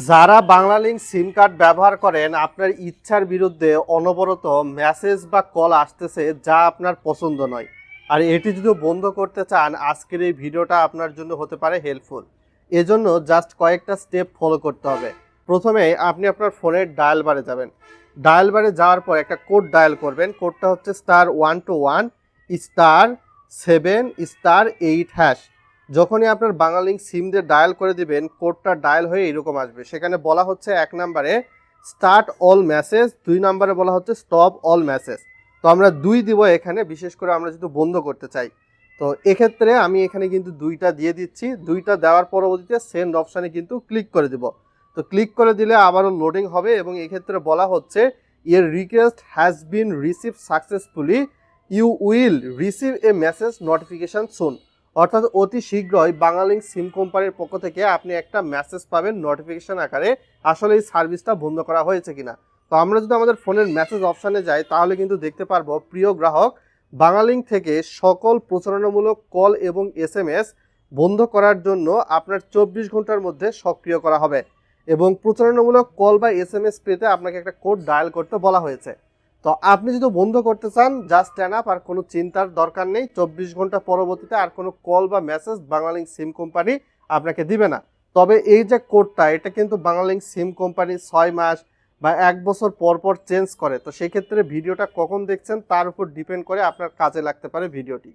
যারা বাংলালিংক সিম কার্ড ব্যবহার করেন, আপনার ইচ্ছার বিরুদ্ধে অনবরত মেসেজ বা কল আসতেছে যা আপনার পছন্দ নয়, আর এটি যদি বন্ধ করতে চান আজকের এই ভিডিওটা আপনার জন্য হতে পারে হেল্পফুল। এজন্য জাস্ট কয়েকটা স্টেপ ফলো করতে হবে। প্রথমে আপনি আপনার ফোনের ডায়াল বারে যাবেন। ডায়াল বারে যাওয়ার পর একটা কোড ডায়াল করবেন। কোডটা হচ্ছে *121*7*8#। যখনই আপনার বাংলালিংক সিম দিয়ে ডায়াল করে দিবেন, কোডটা ডায়াল হয়ে এরকম আসবে। সেখানে বলা হচ্ছে 1 নম্বরে স্টার্ট অল মেসেজ, 2 নম্বরে বলা হচ্ছে স্টপ অল মেসেজ। তো আমরা 2 দিব এখানে, বিশেষ করে আমরা যদি বন্ধ করতে চাই। তো এক্ষেত্রে আমি এখানে কিন্তু 2টা দিয়ে দিচ্ছি। 2টা দেওয়ার পরবর্তীতে সেন্ড অপশানে কিন্তু ক্লিক করে দিব। তো ক্লিক করে দিলে আবারও লোডিং হবে এবং এক্ষেত্রে বলা হচ্ছে your request has been receive successfully, you will receive a message notification soon. অর্থাৎ অতি শীঘ্রই বাংলালিংক সিম কোম্পানির পক্ষ থেকে আপনি একটা মেসেজ পাবেন নোটিফিকেশান আকারে, আসলে এই সার্ভিসটা বন্ধ করা হয়েছে কিনা। তো আমরা যদি আমাদের ফোনের মেসেজ অপশানে যাই তাহলে কিন্তু দেখতে পারবো প্রিয় গ্রাহক, বাংলালিংক থেকে সকল প্রচারণামূলক কল এবং SMS বন্ধ করার জন্য আপনার 24 ঘন্টার মধ্যে সক্রিয় করা হবে এবং প্রচারণামূলক কল বা SMS পেতে আপনাকে একটা কোড ডায়াল করতে বলা হয়েছে। তো আপনি যদি বন্ধ করতে চান জাস্ট স্ট্যান্ড আপ, আর কোনো চিন্তার দরকার নেই। 24 ঘন্টা পরবর্তীতে আর কোনো কল বা মেসেজ বাংলালিংক সিম কোম্পানি আপনাকে দিবে না। তবে এই যে কোডটা, এটা কিন্তু বাংলালিংক সিম কোম্পানি 6 মাস বা 1 বছর পর পর চেঞ্জ করে। তো সেক্ষেত্রে ভিডিওটা কখন দেখছেন তার উপর ডিপেন্ড করে আপনার কাজে লাগতে পারে ভিডিওটি।